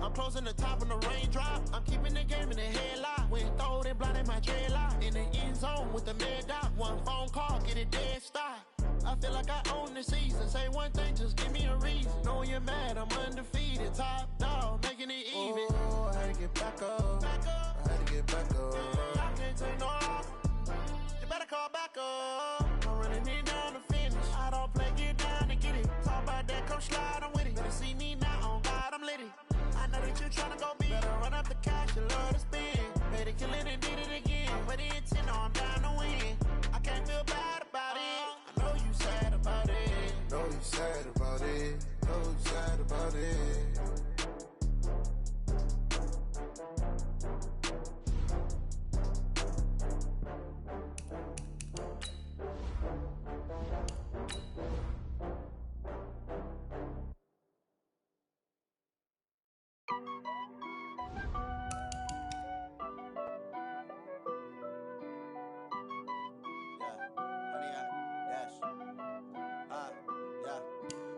I'm closing the top on the raindrop. I'm keeping the game in the headlock. When throwed and blinded my dreadlock. In the end zone with the mad dot. One phone call, get it dead stop. I feel like I own the season. Say one thing, just give me a reason. Know you're mad, I'm undefeated. Top dog, making it even. Oh, I had to get back up. I had to get back up. I can't take no loss. You better call back up. I'm running it down to finish. I don't play, get down to get it. Talk about that, come slide, I'm with it. Better see me now, on God, I'm litty. I know that you're trying to go big. Better run up the cash, you love to spend. Better kill it and did it again. But the intent, no, I'm down to win. I can't feel bad about it. I know you sad about it. Know you sad about it. Know you sad about it.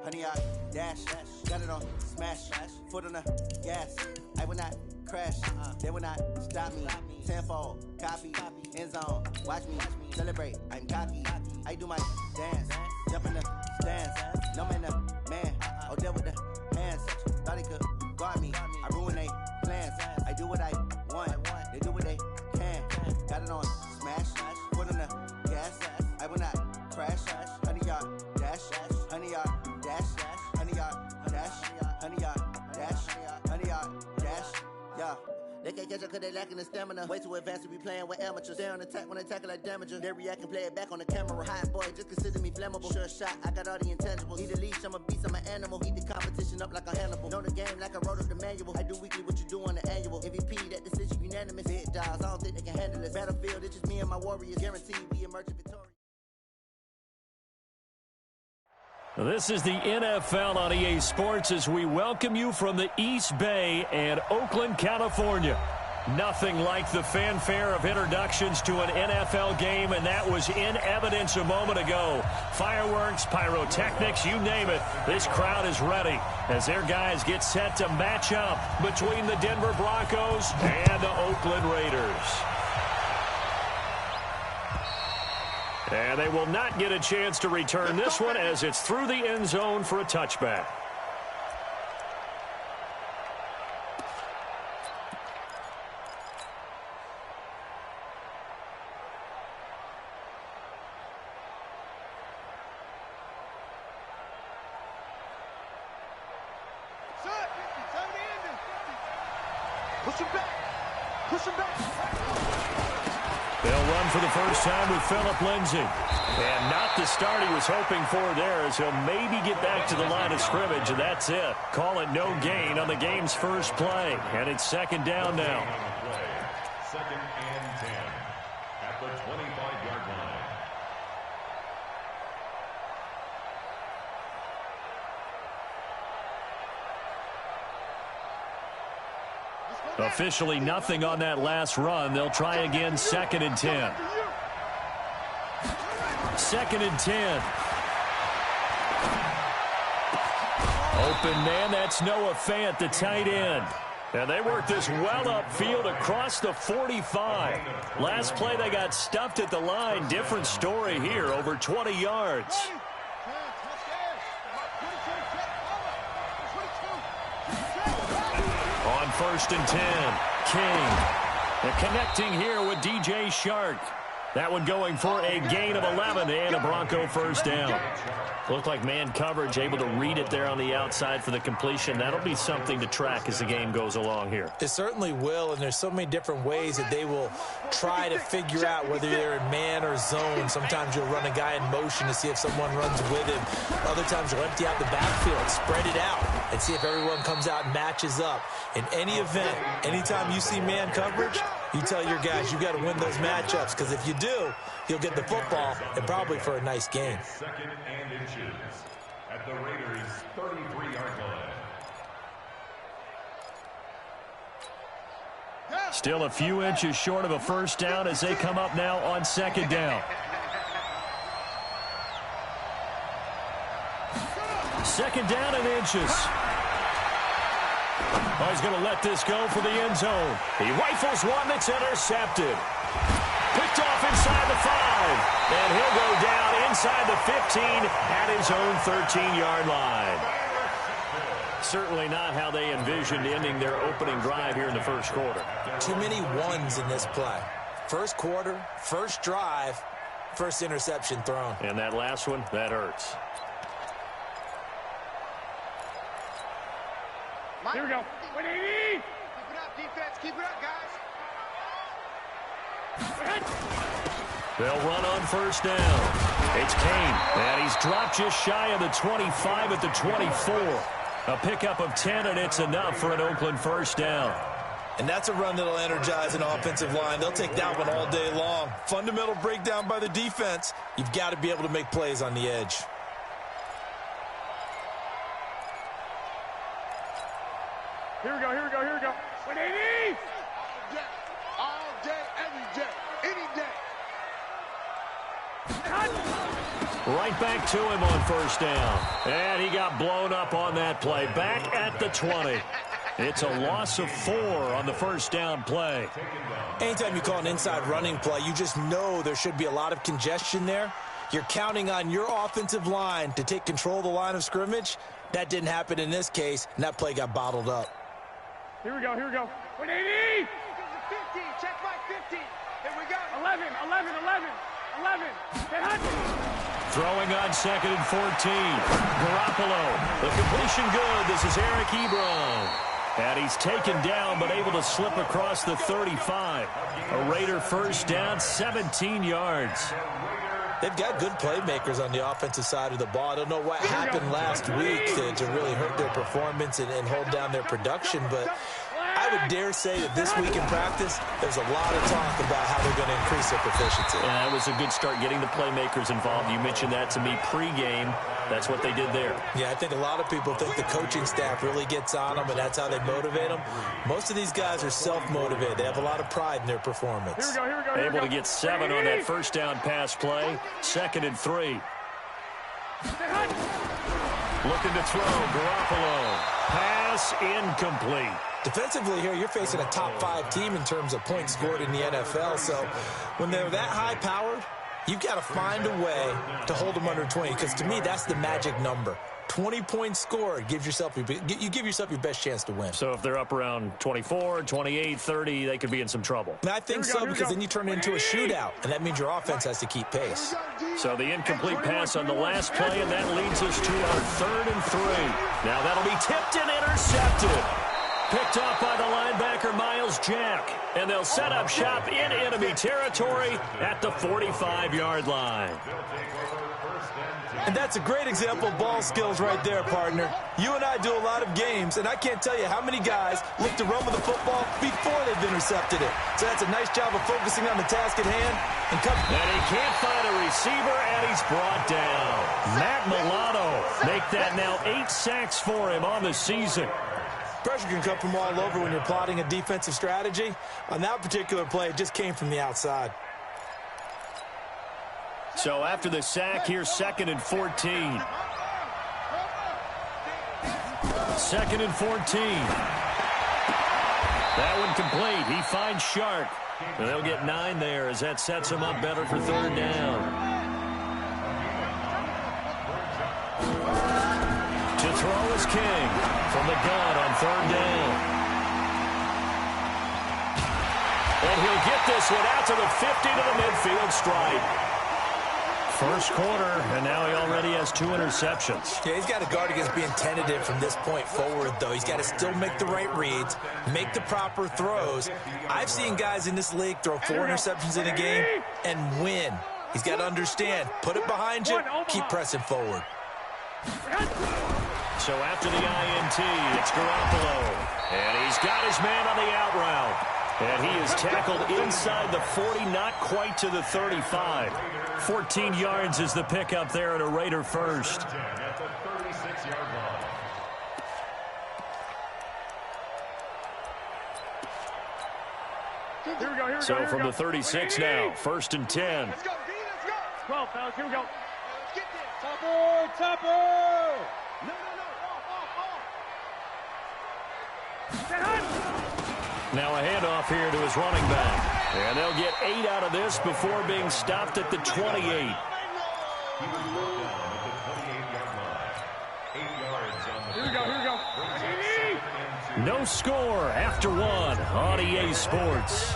Honey, I dash, got it on smash, foot on the gas. I will not crash, they will not stop me. Tenfold, copy, end zone, watch me celebrate. I'm cocky, I do my dance, jump in the stands. No man, man, oh there with the hands. Thought he could guard me, I ruin they plans. I do what I want, they do what they can. Got it on smash, foot on the gas. I will not crash, honey, y'all dash, honey, y'all dash, honey, y'all dash, honey, y'all dash, honey, y'all dash, yeah. They can't catch up cause they lacking the stamina. Way too advanced to be playing with amateurs. Stay on attack when they tackle like damager. They react and play it back on the camera. Hot boy, just consider me flammable. Sure shot, I got all the intangibles. Need a leash, I'm a beast, I'm an animal. Eat the competition up like a Hannibal. Know the game like I wrote up the manual. I do weekly what you do on the annual. MVP, that decision unanimous. Hit dials, I don't think they can handle this. Battlefield, it's just me and my warriors. Guaranteed we emerge victorious. This is the NFL on EA Sports as we welcome you from the East Bay and Oakland, California. Nothing like the fanfare of introductions to an NFL game, and that was in evidence a moment ago. Fireworks, pyrotechnics, you name it. This crowd is ready as their guys get set to match up between the Denver Broncos and the Oakland Raiders. And they will not get a chance to return this one as it's through the end zone for a touchback. Push him back. Push him back. They'll run for the first time with Phillip Lindsay. And not the start he was hoping for there, as he'll maybe get back to the line of scrimmage, and that's it. Call it no gain on the game's first play. And it's second down now. Second and 10 at the 25-yard line. Officially nothing on that last run. They'll try again, second and 10. Second and 10. Open man, that's Noah Fant, the tight end. And they work this well upfield across the 45. Last play they got stuffed at the line. Different story here, over 20 yards. On first and 10, King. They're connecting here with DJ Shark. That one going for a gain of 11 and a Bronco first down. Looked like man coverage, able to read it there on the outside for the completion. That'll be something to track as the game goes along here. It certainly will, and there's so many different ways that they will try to figure out whether they're in man or zone. Sometimes you'll run a guy in motion to see if someone runs with him. Other times you'll empty out the backfield, spread it out, and see if everyone comes out and matches up. In any event, anytime you see man coverage, you tell your guys you got to win those matchups, because if you do, you'll get the football and probably for a nice game. Second and inches at the Raiders' 33-yard line. Still a few inches short of a first down as they come up now on second down. Second down and inches. Oh, he's going to let this go for the end zone. He rifles one that's intercepted. Picked off inside the 5. And he'll go down inside the 15 at his own 13-yard line. Certainly not how they envisioned ending their opening drive here in the first quarter. Too many ones in this play. First quarter, first drive, first interception thrown. And that last one, that hurts. Here we go. 180. Keep it up, defense. Keep it up, guys. They'll run on first down. It's Kane, and he's dropped just shy of the 25 at the 24. A pickup of 10, and it's enough for an Oakland first down. And that's a run that'll energize an offensive line. They'll take that one all day long. Fundamental breakdown by the defense. You've got to be able to make plays on the edge. Here we go, here we go, here we go. 180! All day, every day, any day. Right back to him on first down. And he got blown up on that play. Back at the 20. It's a loss of 4 on the first down play. Anytime you call an inside running play, you just know there should be a lot of congestion there. You're counting on your offensive line to take control of the line of scrimmage. That didn't happen in this case, and that play got bottled up. Here we go, here we go. 180! 50, check my 50. Here we go. 11, 11, 11, 11. Throwing on second and 14. Garoppolo. The completion good. This is Eric Ebron. And he's taken down but able to slip across the 35. A Raider first down, 17 yards. They've got good playmakers on the offensive side of the ball. I don't know what happened last week to really hurt their performance and hold down their production, but I would dare say that this week in practice, there's a lot of talk about how they're going to increase their proficiency. And that was a good start getting the playmakers involved. You mentioned that to me pregame. That's what they did there. Yeah, I think a lot of people think the coaching staff really gets on them, and that's how they motivate them. Most of these guys are self-motivated. They have a lot of pride in their performance. Here we go, here we go, here we go. Able to get 7 on that first down pass play. Second and 3. Looking to throw. Garoppolo. Pass incomplete. Defensively here, you're facing a top 5 team in terms of points scored in the NFL. So when they're that high-powered, you've got to find a way to hold them under 20, because to me, that's the magic number. 20 points scored gives yourself you give yourself your best chance to win. So if they're up around 24, 28, 30, they could be in some trouble. And I think so, because then you turn it into a shootout, and that means your offense has to keep pace. So the incomplete pass on the last play, and that leads us to our 3rd and 3. Now that'll be tipped and intercepted. Picked off by the linebacker, Miles Jack. And they'll set up shop in enemy territory at the 45-yard line. And that's a great example of ball skills right there, partner. You and I do a lot of games, and I can't tell you how many guys look to run with the football before they've intercepted it. So that's a nice job of focusing on the task at hand. And he can't find a receiver, and he's brought down. Matt Milano make that now 8 sacks for him on the season. Pressure can come from all over when you're plotting a defensive strategy. On that particular play, it just came from the outside. So after the sack, here's 2nd and 14. 2nd and 14. That one complete. He finds Shark. And they'll get 9 there as that sets him up better for 3rd down. To throw is King from the gun on 3rd down. And he'll get this one out to the 50 to the midfield stripe. First quarter, and now he already has 2 interceptions. Yeah, he's got to guard against being tentative from this point forward, though. He's got to still make the right reads, make the proper throws. I've seen guys in this league throw 4 interceptions in a game and win. He's got to understand, put it behind you, keep pressing forward. So after the INT, it's Garoppolo. And he's got his man on the out route. And he is tackled inside the 40, not quite to the 35. 14 yards is the pickup there at a Raider first. Here we go, here we So go, from the 36 now, 1st and 10. Let's go, D, let's go. 12, fellas, here we go. Let's get this. Topper! No. Off. Now a handoff here to his running back. And they'll get 8 out of this before being stopped at the 28. He was brought down at the 28-yard line. 8 yards on the Here we go. No score after 1 on EA Sports.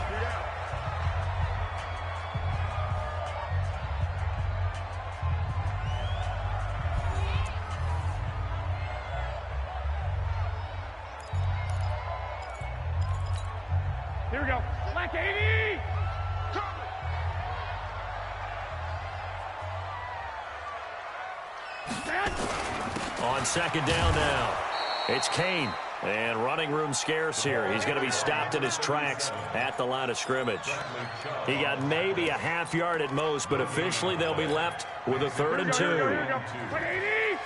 Here we go. Black 80. On second down now, it's Kane. And running room scarce here. He's going to be stopped in his tracks at the line of scrimmage. He got maybe a half yard at most, but officially they'll be left with a 3rd and 2. Here we go. 180.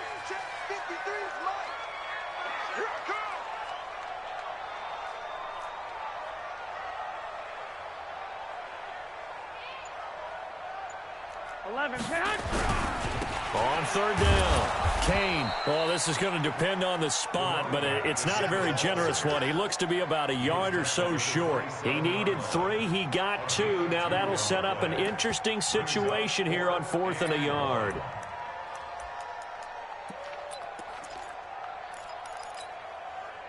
On 3rd down, Kane. Well, this is going to depend on the spot, but it's not a very generous one. He looks to be about a yard or so short. He needed 3. He got 2. Now that'll set up an interesting situation here on 4th and a yard.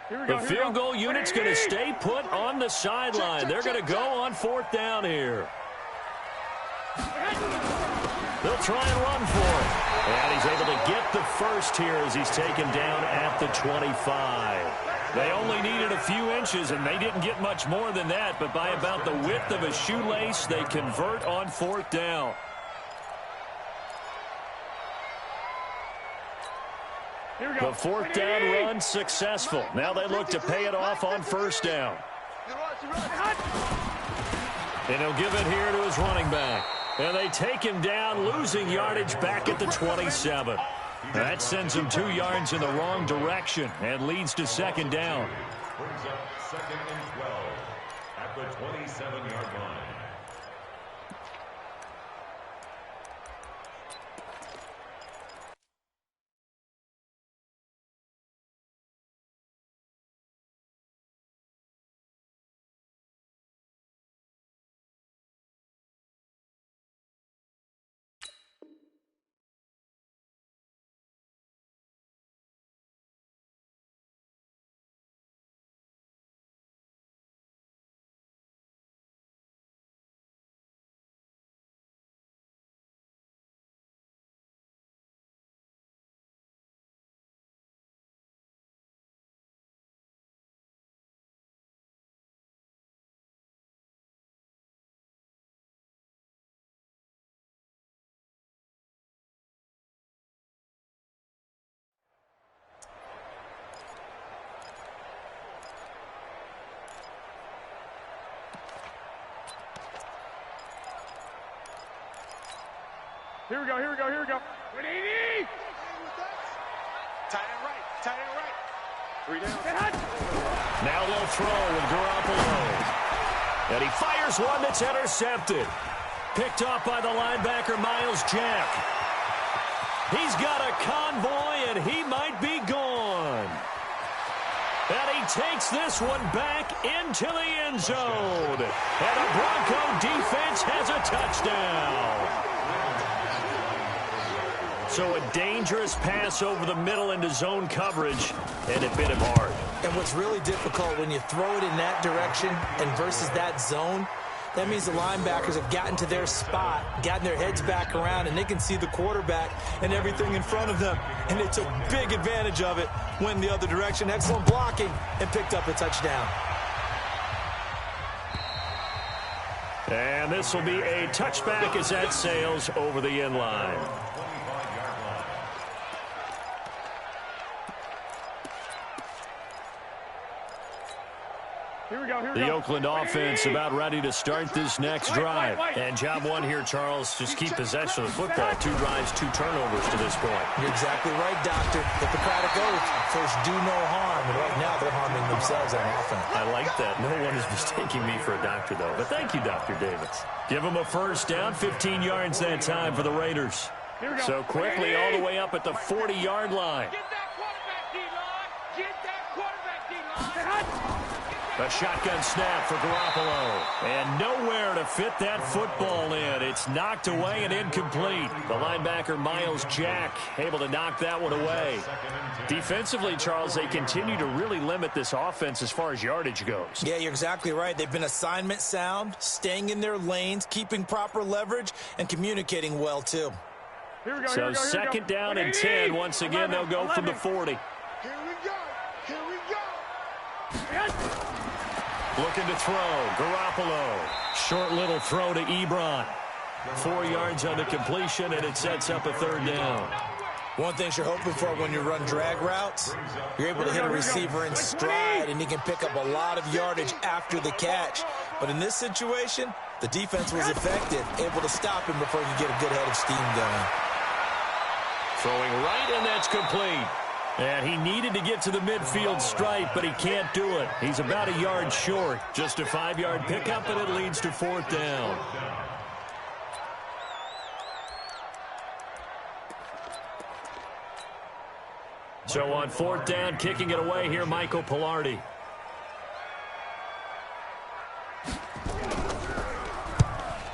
The field goal unit's going to stay put on the sideline. They're going to go on 4th down here. They'll try and run for it. And he's able to get the first here as he's taken down at the 25. They only needed a few inches, and they didn't get much more than that. But by about the width of a shoelace, they convert on 4th down. The 4th down run successful. Now they look to pay it off on 1st down. And he'll give it here to his running back. And they take him down, losing yardage back at the 27. That sends him 2 yards in the wrong direction and leads to 2nd down. Brings up 2nd and 12 at the 27-yard line. Here we go. 180. Tight end right. 3 down. Now they'll throw with Garoppolo. And he fires one that's intercepted. Picked off by the linebacker, Miles Jack. He's got a convoy, and he might be gone. And he takes this one back into the end zone. And the Bronco defense has a touchdown. So a dangerous pass over the middle into zone coverage, and it bit him hard. And what's really difficult when you throw it in that direction and versus that zone, that means the linebackers have gotten to their spot, gotten their heads back around, and they can see the quarterback and everything in front of them. And they took big advantage of it, went the other direction, excellent blocking, and picked up a touchdown. And this will be a touchback as that sails over the end line. The Oakland offense about ready to start this next drive. And job one here, Charles, just keep possession of the football. 2 drives, 2 turnovers to this point. You're exactly right, Doctor. Hippocratic oath, first do no harm. And right now they're harming themselves on offense. I like that. No one is mistaking me for a doctor, though. But thank you, Dr. Davis. Give them a first down, 15 yards that time for the Raiders. So quickly all the way up at the 40-yard line. Get that quarterback, D-line. Get that quarterback, D-line. A shotgun snap for Garoppolo. And nowhere to fit that football in. It's knocked away and incomplete. The linebacker, Miles Jack, able to knock that one away. Defensively, Charles, they continue to really limit this offense as far as yardage goes. Yeah, you're exactly right. They've been assignment sound, staying in their lanes, keeping proper leverage, and communicating well, too. So second down and 10. Once again, they'll go from the 40. Here we go. Here we go. Looking to throw. Garoppolo. Short little throw to Ebron. 4 yards on the completion, and it sets up a third down. One thing you're hoping for when you run drag routes, you're able to hit a receiver in stride, and he can pick up a lot of yardage after the catch. But in this situation, the defense was effective, able to stop him before he could get a good head of steam going. Throwing right, and that's complete. And he needed to get to the midfield stripe, but he can't do it. He's about a yard short. Just a 5-yard pickup, and it leads to fourth down. So on fourth down, kicking it away here, Michael Pilardi.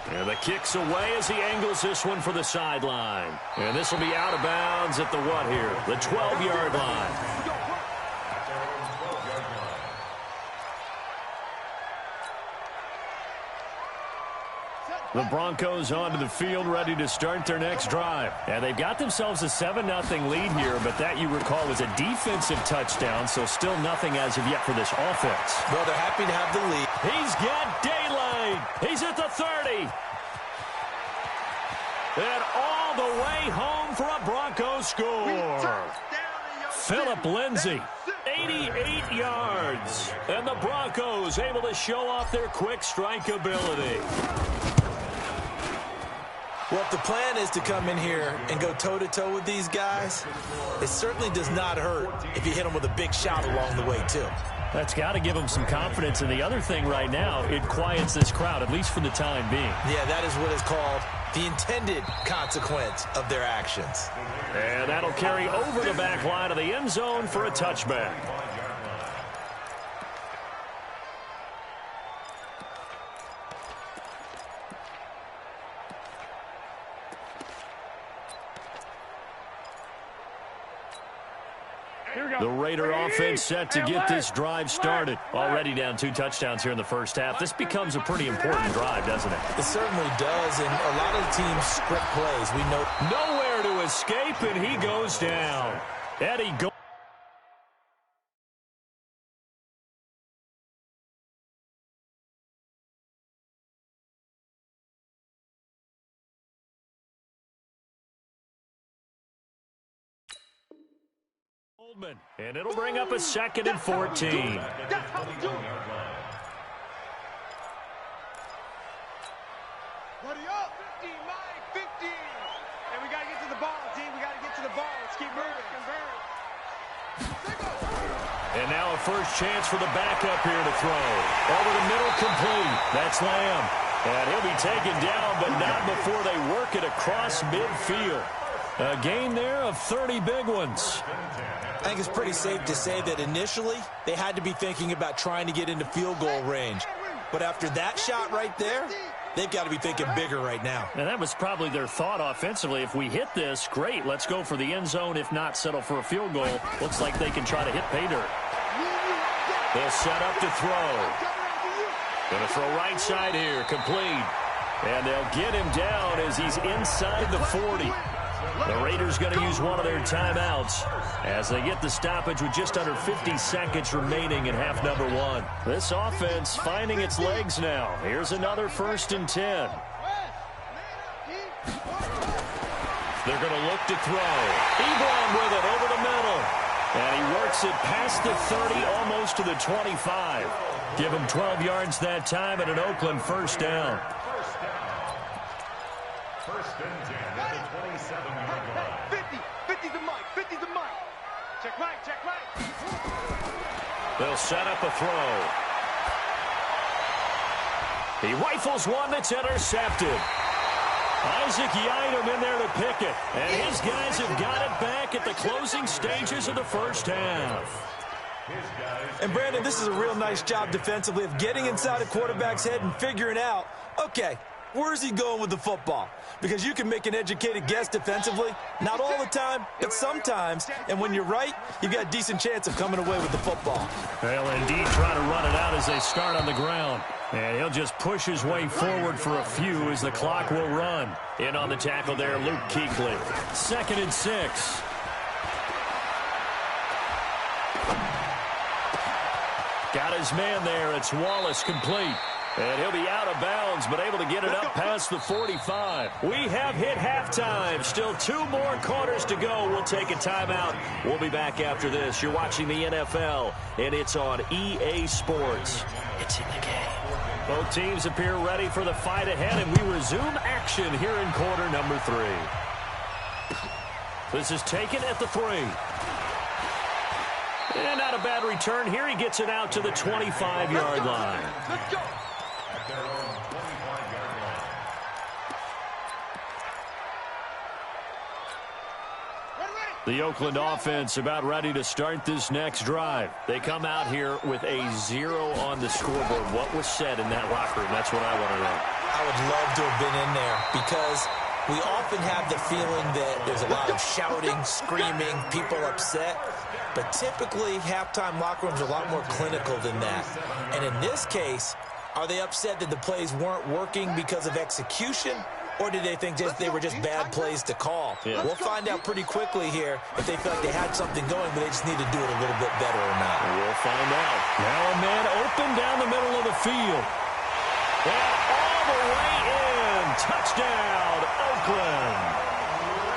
And the kick's away as he angles this one for the sideline. And this will be out of bounds at the what here? The 12-yard line. The Broncos onto the field, ready to start their next drive. And they've got themselves a 7-0 lead here, but that, you recall, was a defensive touchdown, so still nothing as of yet for this offense. Well, they're happy to have the lead. He's got daylight. He's at the 30. And all the way home for a Broncos score. Phillip Lindsay, 88 yards. And the Broncos able to show off their quick strike ability. Well, if the plan is to come in here and go toe-to-toe with these guys, it certainly does not hurt if you hit them with a big shot along the way, too. That's got to give them some confidence. And the other thing right now, it quiets this crowd, at least for the time being. Yeah, that is what is called the intended consequence of their actions. And that'll carry over the back line of the end zone for a touchback. The Raider offense set to get this drive started. Already down 2 touchdowns here in the first half. This becomes a pretty important drive, doesn't it? It certainly does, and a lot of the teams script plays. We know nowhere to escape, and he goes down. Eddie Goldman, and it'll bring up a 2nd and 14. Buddy up. 50, Mike, 50. And we got to get to the ball, team. We got to get to the ball. Let's keep moving. And now a first chance for the backup here to throw. Over the middle, complete. That's Lamb. And he'll be taken down, but not before they work it across midfield. A gain there of 30 big ones. I think it's pretty safe to say that initially they had to be thinking about trying to get into field goal range. But after that shot right there, they've got to be thinking bigger right now. And that was probably their thought offensively. If we hit this, great, let's go for the end zone. If not, settle for a field goal. Looks like they can try to hit pay dirt. They'll set up to throw. Going to throw right side here, complete. And they'll get him down as he's inside the 40. The Raiders going to use one of their timeouts as they get the stoppage with just under 50 seconds remaining in half number 1. This offense finding its legs now. Here's another 1st and 10. They're going to look to throw. Ebron with it over the middle. And he works it past the 30, almost to the 25. Give him 12 yards that time and an Oakland first down. First and 10 at the 27-yard line. 50 to Mike. 50 to Mike. Check right. Check right. They'll set up a throw. He rifles one that's intercepted. Isaac Yiadom in there to pick it. And his guys have got it back at the closing stages of the first half. His guys And, Brandon, this is a real nice job defensively of getting inside a quarterback's head and figuring out, okay, where's he going with the football? Because you can make an educated guess defensively. Not all the time, but sometimes. And when you're right, you've got a decent chance of coming away with the football. They'll indeed try to run it out as they start on the ground. And he'll just push his way forward for a few as the clock will run. In on the tackle there, Luke Kuechly. 2nd and 6. Got his man there. It's Wallace complete. And he'll be out of bounds, but able to get it up past the 45. We have hit halftime. Still 2 more quarters to go. We'll take a timeout. We'll be back after this. You're watching the NFL, and it's on EA Sports. It's in the game. Both teams appear ready for the fight ahead, and we resume action here in quarter number 3. This is taken at the 3. And not a bad return here. He gets it out to the 25-yard line. Let's go. The Oakland offense about ready to start this next drive. They come out here with a 0 on the scoreboard. What was said in that locker room? That's what I want to know. I would love to have been in there because we often have the feeling that there's a lot of shouting, screaming, people upset. But typically, halftime locker rooms are a lot more clinical than that. And in this case, are they upset that the plays weren't working because of execution? Or did they think they were just bad plays to call? Yeah. We'll find out pretty quickly here if they feel like they had something going, but they just need to do it a little bit better or not. We'll find out. Now a man open down the middle of the field. And all the way in. Touchdown, Oakland.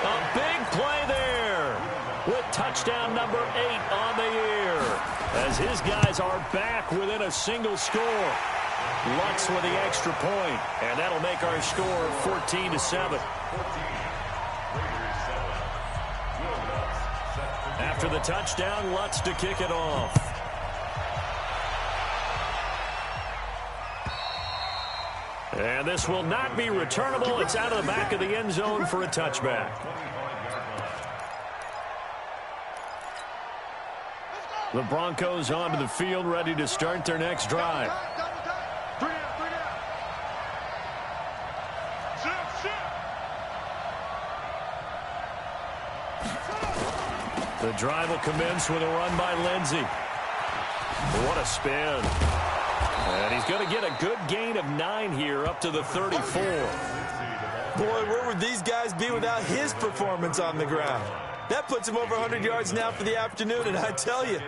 A big play there with touchdown number 8 on the year as his guys are back within a single score. Lutz with the extra point, and that'll make our score 14-7. After the touchdown, Lutz to kick it off. And this will not be returnable. It's out of the back of the end zone for a touchback. The Broncos onto the field, ready to start their next drive. The drive will commence with a run by Lindsey. What a spin. And he's going to get a good gain of 9 here up to the 34. Boy, where would these guys be without his performance on the ground? That puts him over 100 yards now for the afternoon, and I tell you,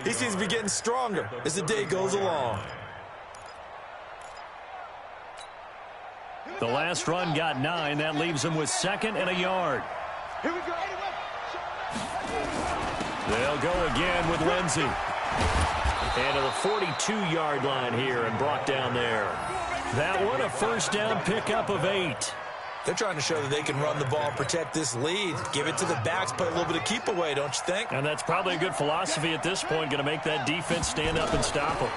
he seems to be getting stronger as the day goes along. The last run got 9. That leaves him with 2nd and a yard. Here we go. They'll go again with Lindsey. And to the 42-yard line here and brought down there. That one a first down pickup of 8. They're trying to show that they can run the ball, protect this lead, give it to the backs, play a little bit of keep away, don't you think? And that's probably a good philosophy at this point, going to make that defense stand up and stop them.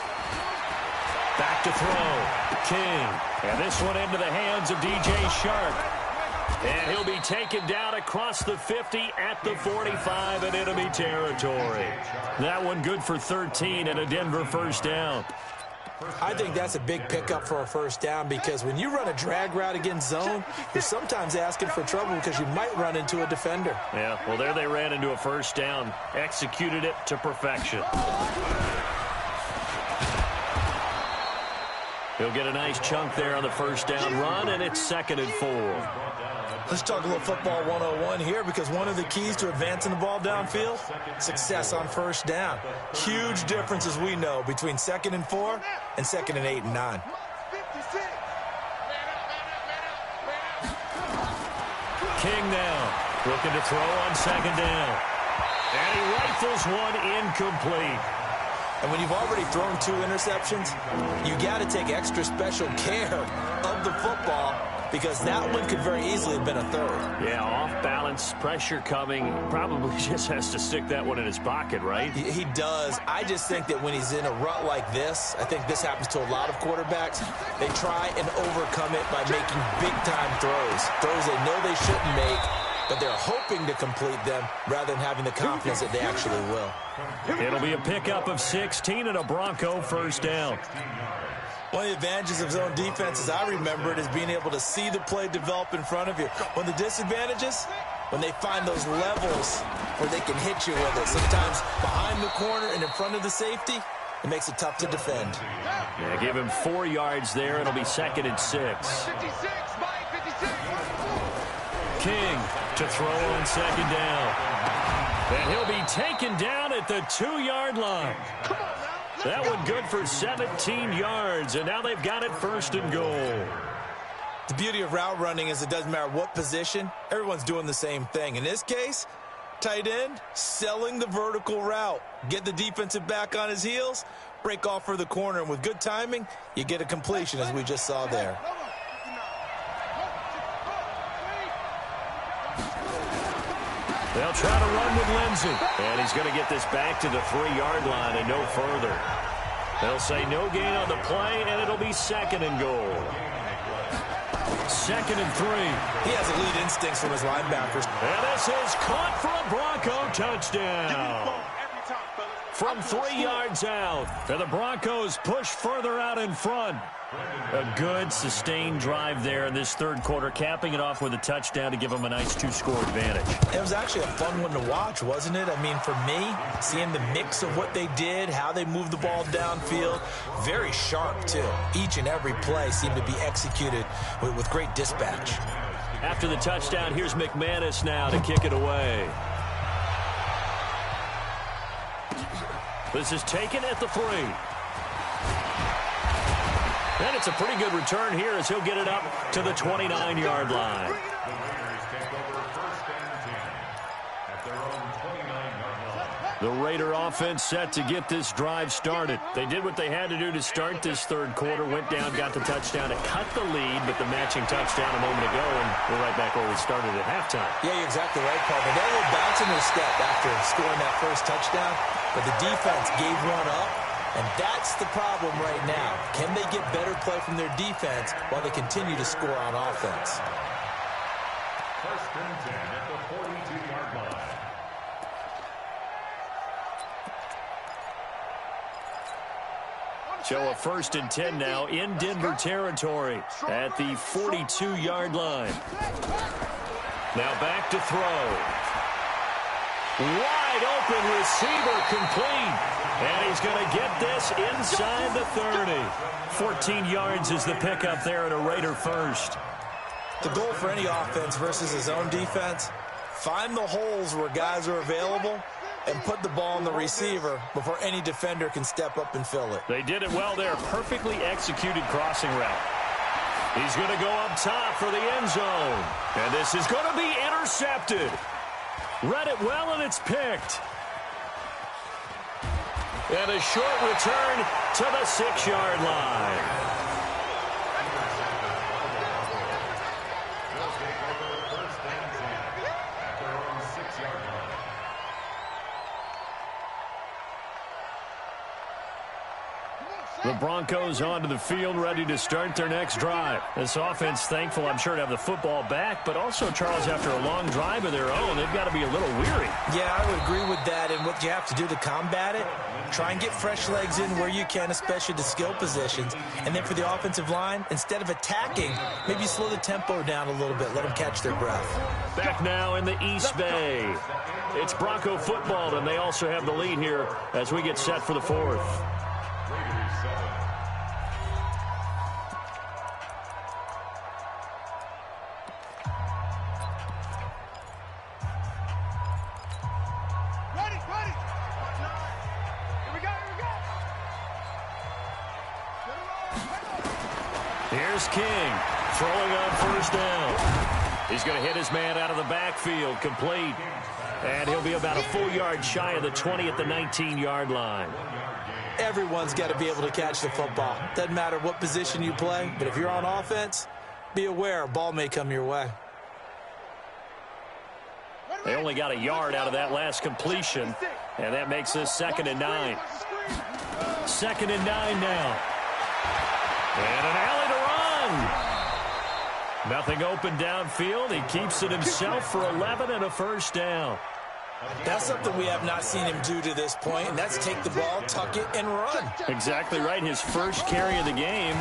Back to throw. King. And this one into the hands of DJ Shark. And he'll be taken down across the 50 at the 45 and enemy territory. That one good for 13 and a Denver first down. I think that's a big pickup for a first down because when you run a drag route against zone, you're sometimes asking for trouble because you might run into a defender. Yeah, well, there they ran into a first down. Executed it to perfection. He'll get a nice chunk there on the first down run, and it's 2nd and 4. Let's talk a little football 101 here because one of the keys to advancing the ball downfield, success on first down. Huge difference, as we know, between 2nd and 4 and 2nd and 8 and 9. King now looking to throw on 2nd down. And he rifles one incomplete. And when you've already thrown 2 interceptions, you got to take extra special care of the football because that one could very easily have been a 3rd. Yeah, off balance, pressure coming. Probably just has to stick that one in his pocket, right? He does. I just think that when he's in a rut like this, I think this happens to a lot of quarterbacks, they try and overcome it by making big-time throws. Throws they know they shouldn't make, but they're hoping to complete them rather than having the confidence that they actually will. It'll be a pickup of 16 and a Bronco first down. One of the advantages of zone defense, as I remember it, is being able to see the play develop in front of you. One of the disadvantages, when they find those levels where they can hit you with it. Sometimes behind the corner and in front of the safety, it makes it tough to defend. Yeah, give him 4 yards there. It'll be 2nd and 6. 56, Mike, 56. King to throw on 2nd down. And he'll be taken down at the 2-yard line. That one good for 17 yards, and now they've got it 1st and goal. The beauty of route running is it doesn't matter what position, everyone's doing the same thing. In this case, tight end, selling the vertical route. Get the defensive back on his heels, break off for the corner, and with good timing, you get a completion, as we just saw there. They'll try to run with Lindsey. And he's going to get this back to the 3-yard line and no further. They'll say no gain on the play, and it'll be 2nd and goal. 2nd and 3. He has elite instincts from his linebackers. And this is caught for a Bronco touchdown. From 3 yards out. And the Broncos push further out in front. A good, sustained drive there in this 3rd quarter, capping it off with a touchdown to give them a nice 2-score advantage. It was actually a fun one to watch, wasn't it? I mean, for me, seeing the mix of what they did, how they moved the ball downfield, very sharp, too. Each and every play seemed to be executed with great dispatch. After the touchdown, here's McManus now to kick it away. This is taken at the 3. And it's a pretty good return here as he'll get it up to the 29-yard line. The Raider offense set to get this drive started. They did what they had to do to start this 3rd quarter, went down, got the touchdown to cut the lead, but the matching touchdown a moment ago, and we're right back where we started at halftime. Yeah, you're exactly right, Paul. They got a little bounce in their step after scoring that first touchdown, but the defense gave one up. And that's the problem right now. Can they get better play from their defense while they continue to score on offense? 1st and 10 at the 42-yard line. So a 1st and 10 now in Denver territory at the 42-yard line. Now back to throw. Wide open receiver complete. And he's going to get this inside the 30. 14 yards is the pickup there at a Raider first. The goal for any offense versus his own defense, find the holes where guys are available and put the ball on the receiver before any defender can step up and fill it. They did it well there. Perfectly executed crossing route. He's going to go up top for the end zone. And this is going to be intercepted. Read it well, and it's picked. And a short return to the 6-yard line. The Broncos onto the field, ready to start their next drive. This offense thankful, I'm sure, to have the football back, but also, Charles, after a long drive of their own, they've got to be a little weary. Yeah, I would agree with that, and what you have to do to combat it, try and get fresh legs in where you can, especially the skill positions. And then for the offensive line, instead of attacking, maybe slow the tempo down a little bit, let them catch their breath. Back now in the East Bay. It's Bronco football, and they also have the lead here as we get set for the 4th. Here's King throwing on 1st down. He's going to hit his man out of the backfield, complete. And he'll be about a full yard shy of the 20 at the 19-yard line. Everyone's got to be able to catch the football. Doesn't matter what position you play, but if you're on offense, be aware a ball may come your way. They only got a yard out of that last completion, and that makes this 2nd and 9. 2nd and 9 now. And an alley to run. Nothing open downfield. He keeps it himself for 11 and a first down. That's something we have not seen him do to this point, and that's take the ball, tuck it, and run. Exactly right. His first carry of the game.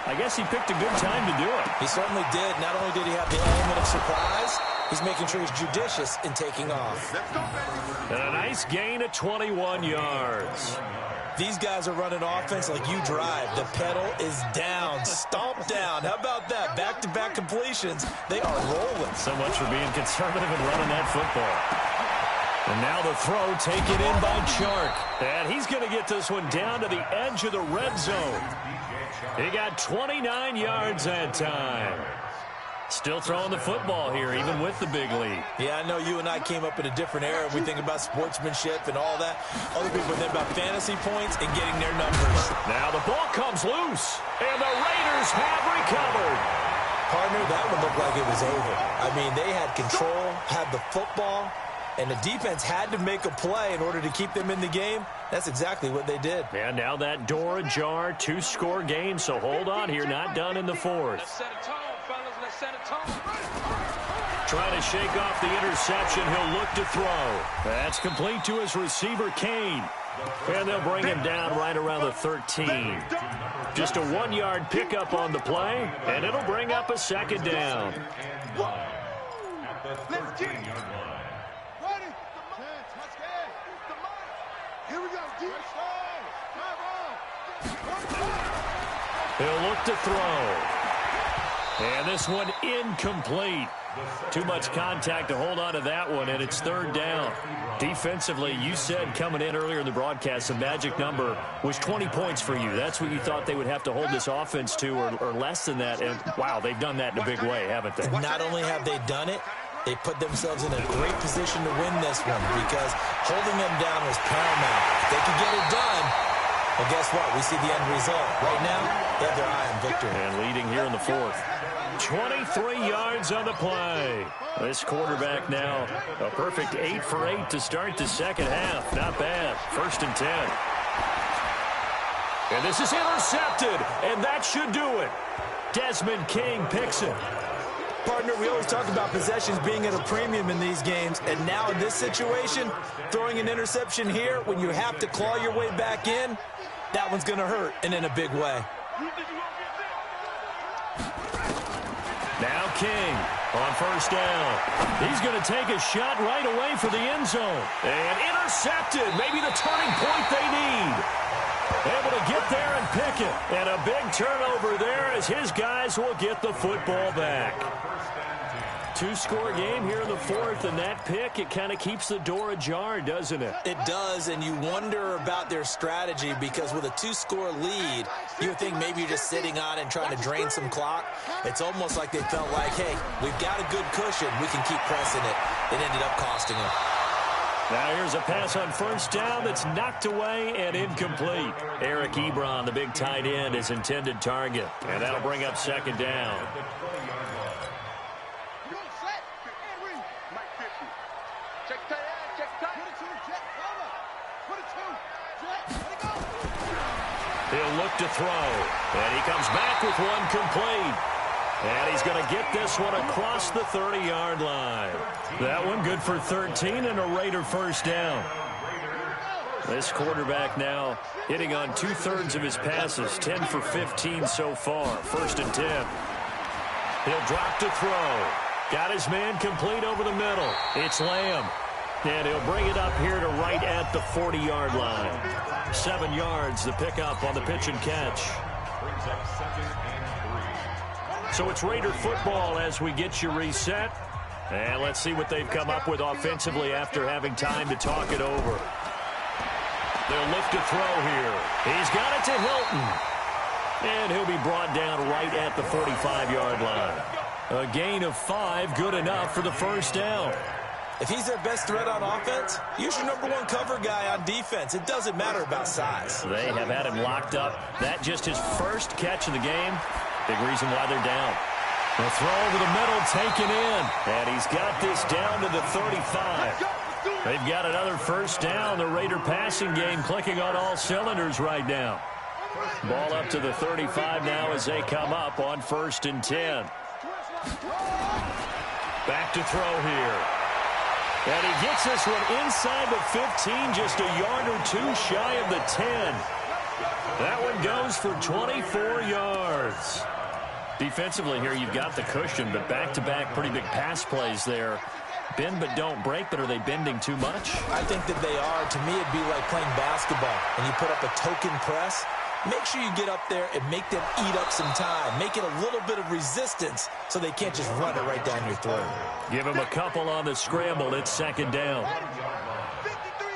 I guess he picked a good time to do it. He certainly did. Not only did he have the element of surprise, he's making sure he's judicious in taking off. And a nice gain of 21 yards. These guys are running offense like you drive. The pedal is down, stomp down. How about that? Back-to-back completions. They are rolling. So much for being conservative and running that football. And now the throw taken in by Chark. And he's going to get this one down to the edge of the red zone. He got 29 yards that time. Still throwing the football here, even with the big lead. Yeah, I know you and I came up in a different era. We think about sportsmanship and all that. Other people think about fantasy points and getting their numbers. Now the ball comes loose, and the Raiders have recovered. Partner, that one looked like it was over. I mean, they had control, had the football, and the defense had to make a play in order to keep them in the game. That's exactly what they did. And now that door ajar, 2-score game, so hold on here, not done in the fourth. Let's set a tone, fellas. Let's set a tone. Trying to shake off the interception, he'll look to throw. That's complete to his receiver, Kane. And they'll bring him down right around the 13. Just a 1-yard pickup on the play, and it'll bring up a second down. Let's get it. Ready? Here we go. Deep. He'll look to throw. And this one incomplete. Too much contact to hold on to that one, and it's third down. Defensively, you said coming in earlier in the broadcast, the magic number was 20 points for you. That's what you thought they would have to hold this offense to, or less than that. And, wow, they've done that in a big way, haven't they? Not only have they done it, they put themselves in a great position to win this one because holding them down was paramount. If they could get it done, well, guess what? We see the end result. Right now, they have their eye on victory. And leading here in the fourth. 23 yards on the play. This quarterback now a perfect 8 for 8 to start the second half. Not bad. 1st and 10. And this is intercepted, and that should do it. Desmond King picks it. Partner, we always talk about possessions being at a premium in these games, and now in this situation, throwing an interception here when you have to claw your way back in, that one's going to hurt, and in a big way. Now King on 1st down. He's going to take a shot right away for the end zone. And intercepted. Maybe the turning point they need. Able to get there and pick it. And a big turnover there as his guys will get the football back. 2-score game here in the fourth, and that pick, it kind of keeps the door ajar, doesn't it? It does, and you wonder about their strategy because with a 2-score lead, you would think maybe you're just sitting on and trying to drain some clock. It's almost like they felt like, hey, we've got a good cushion. We can keep pressing it. It ended up costing them. Now here's a pass on 1st down that's knocked away and incomplete. Eric Ebron, the big tight end, is intended target, and that'll bring up 2nd down. He'll look to throw, and he comes back with one complete. And he's going to get this one across the 30-yard line. That one good for 13 and a Raider 1st down. This quarterback now hitting on 2/3 of his passes, 10 for 15 so far. 1st and 10. He'll drop to throw. Got his man complete over the middle. It's Lamb. And he'll bring it up here to right at the 40-yard line. 7 yards, the pickup on the pitch and catch. So it's Raider football as we get you reset. And let's see what they've come up with offensively after having time to talk it over. They'll look to throw here. He's got it to Hilton. And he'll be brought down right at the 45-yard line. A gain of 5, good enough for the 1st down. If he's their best threat on offense, use your number 1 cover guy on defense. It doesn't matter about size. They have had him locked up. That just his first catch of the game. Big reason why they're down. The throw over the middle taken in. And he's got this down to the 35. They've got another 1st down. The Raider passing game clicking on all cylinders right now. Ball up to the 35 now as they come up on 1st and 10. Back to throw here. And he gets this one inside the 15, just a yard or two shy of the 10. That one goes for 24 yards. Defensively here, you've got the cushion, but back-to-back pretty big pass plays there. Bend but don't break, but are they bending too much? I think that they are. To me, it'd be like playing basketball. When you put up a token press, make sure you get up there and make them eat up some time. Make it a little bit of resistance so they can't just run it right down your throat. Give them a couple on the scramble. It's second down. 53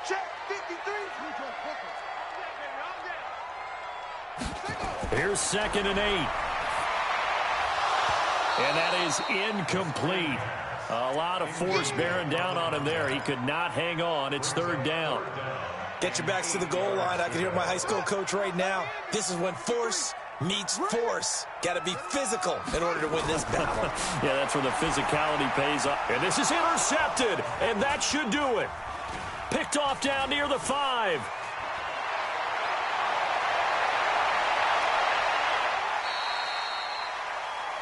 check, 53. Here's 2nd and 8. And that is incomplete. A lot of force bearing down on him there. He could not hang on. It's 3rd down. Get your backs to the goal line. I can hear my high school coach right now. This is when force meets force. Got to be physical in order to win this battle. Yeah, that's where the physicality pays off. And this is intercepted, and that should do it. Picked off down near the 5.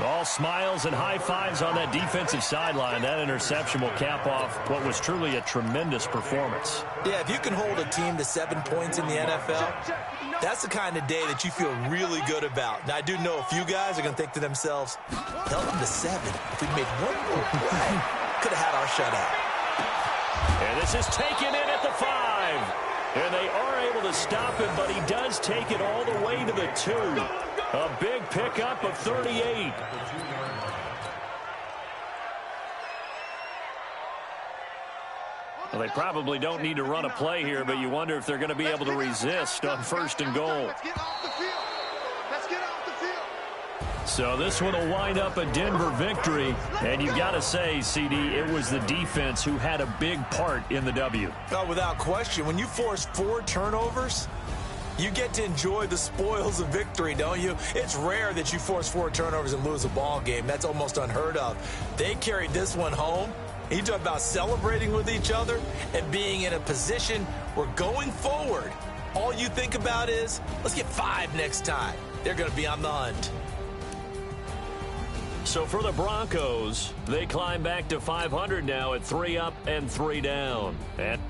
All smiles and high fives on that defensive sideline. That interception will cap off what was truly a tremendous performance. Yeah, if you can hold a team to 7 points in the NFL, that's the kind of day that you feel really good about. Now, I do know a few guys are going to think to themselves, held them to 7. If we made one more play, could have had our shutout. And this is taken in at the 5. And they are able to stop him, but he does take it all the way to the 2. A big pickup of 38. Well, they probably don't need to run a play here, but you wonder if they're going to be able to resist on 1st and goal. Let's get off the field. Let's get off the field. So this one will wind up a Denver victory. And you've got to say, CD, it was the defense who had a big part in the W. Oh, without question. When you force 4 turnovers, you get to enjoy the spoils of victory, don't you? It's rare that you force 4 turnovers and lose a ball game. That's almost unheard of. They carried this one home. You talk about celebrating with each other and being in a position where going forward, all you think about is, let's get 5 next time. They're going to be on the hunt. So for the Broncos, they climb back to 500 now at 3 up and 3 down. And